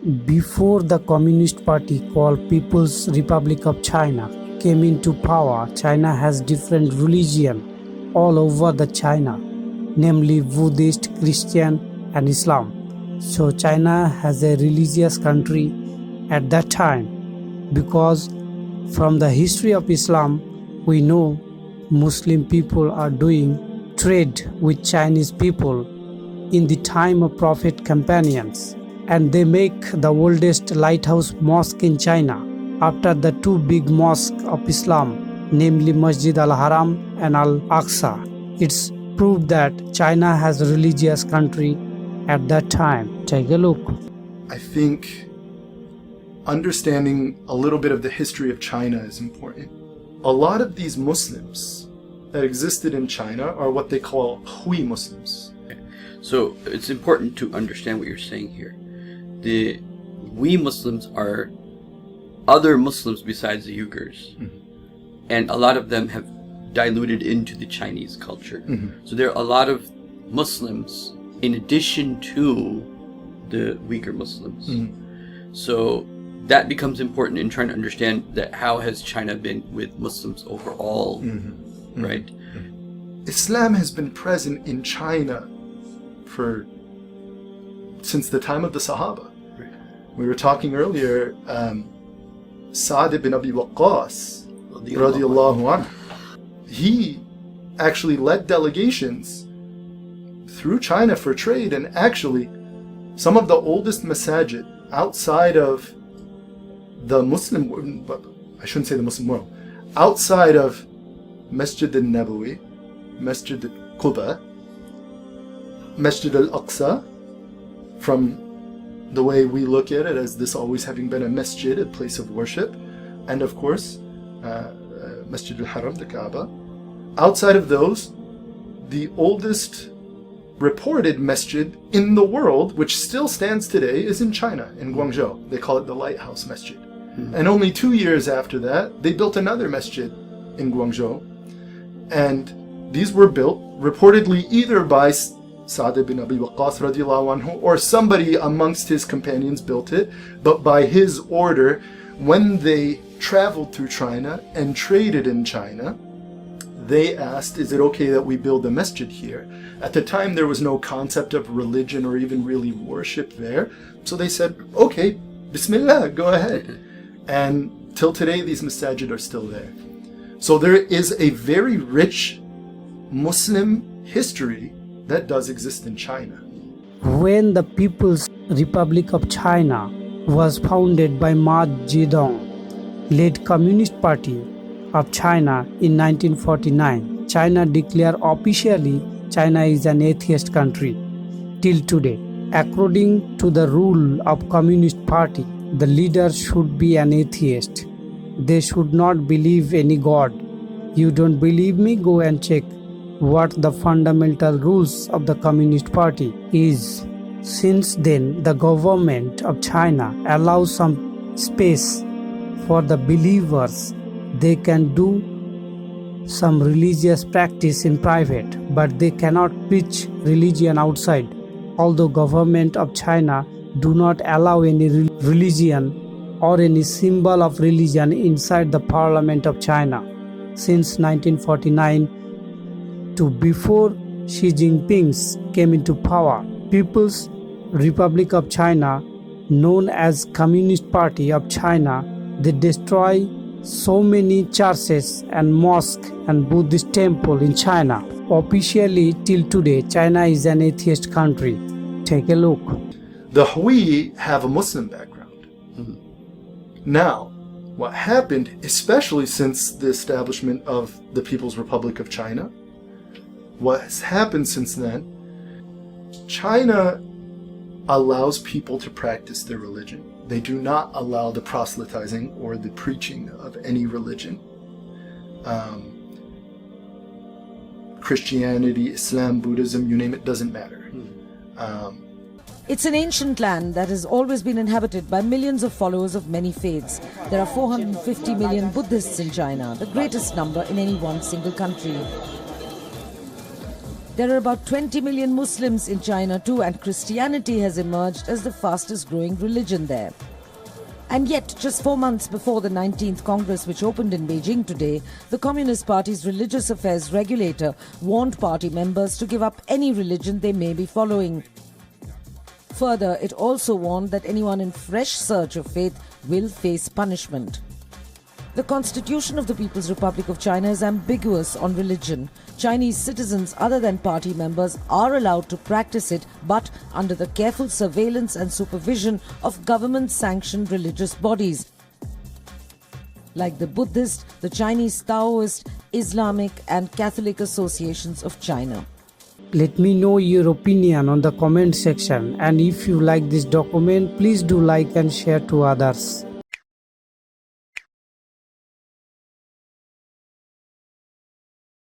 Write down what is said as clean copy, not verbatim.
Before the Communist Party called People's Republic of China came into power, China has different religion all over the China, namely Buddhist, Christian and Islam. So China has a religious country at that time because from the history of Islam we know Muslim people are doing trade with Chinese people in the time of Prophet companions, and they make the oldest lighthouse mosque in China after the two big mosques of Islam, namely Masjid al-Haram and Al-Aqsa. It's proved that China has a religious country at that time. Take a look. I think understanding a little bit of the history of China is important. A lot of these Muslims that existed in China are what they call Hui Muslims. So it's important to understand what you're saying here. The we Muslims are other Muslims besides the Uyghurs. And a lot of them have diluted into the Chinese culture. So there are a lot of Muslims in addition to the Uyghur Muslims. So that becomes important in trying to understand that how has China been with Muslims overall, right? Islam has been present in China since the time of the Sahaba. We were talking earlier, Sa'd ibn Abi Waqqas, radiallahu anhu, he actually led delegations through China for trade, and actually some of the oldest masajid outside of the Muslim world, I shouldn't say the Muslim world, outside of Masjid al-Nabawi, Masjid al-Quba, Masjid al-Aqsa, from the way we look at it as this always having been a masjid, a place of worship, and of course Masjid al-Haram, the Kaaba. Outside of those, the oldest reported masjid in the world, which still stands today, is in China, in Guangzhou. They call it the Lighthouse Masjid. And only 2 years after that, they built another masjid in Guangzhou. And these were built reportedly either by Sa'd ibn Abi Waqqas radiallahu anhu, or somebody amongst his companions built it, but by his order, when they traveled through China and traded in China, they asked, is it okay that we build a masjid here? At the time, there was no concept of religion or even really worship there. So they said, okay, Bismillah, go ahead. And till today, these masajid are still there. So there is a very rich Muslim history that does exist in China. When the People's Republic of China was founded by Mao Zedong, led Communist Party of China in 1949, China declared officially China is an atheist country till today. According to the rule of Communist Party, the leader should be an atheist. They should not believe any God. You don't believe me? Go and check what the fundamental rules of the Communist Party is. Since then, the government of China allows some space for the believers. They can do some religious practice in private, but they cannot preach religion outside. Although government of China do not allow any religion or any symbol of religion inside the Parliament of China since 1949 to before Xi Jinping came into power. People's Republic of China, known as Communist Party of China, they destroy so many churches and mosques and Buddhist temples in China. Officially, till today, China is an atheist country. Take a look. The Hui have a Muslim background. Now, what happened, especially since the establishment of the People's Republic of China, what has happened since then, China allows people to practice their religion. They do not allow the proselytizing or the preaching of any religion. Christianity, Islam, Buddhism, you name it, doesn't matter. It's an ancient land that has always been inhabited by millions of followers of many faiths. There are 450 million Buddhists in China, the greatest number in any one single country. There are about 20 million Muslims in China too, and Christianity has emerged as the fastest growing religion there. And yet, just 4 months before the 19th Congress, which opened in Beijing today, the Communist Party's religious affairs regulator warned party members to give up any religion they may be following. Further, it also warned that anyone in fresh search of faith will face punishment. The Constitution of the People's Republic of China is ambiguous on religion. Chinese citizens other than party members are allowed to practice it, but under the careful surveillance and supervision of government-sanctioned religious bodies like the Buddhist, the Chinese Taoist, Islamic and Catholic associations of China. Let me know your opinion on the comment section, and if you like this document, please do like and share to others.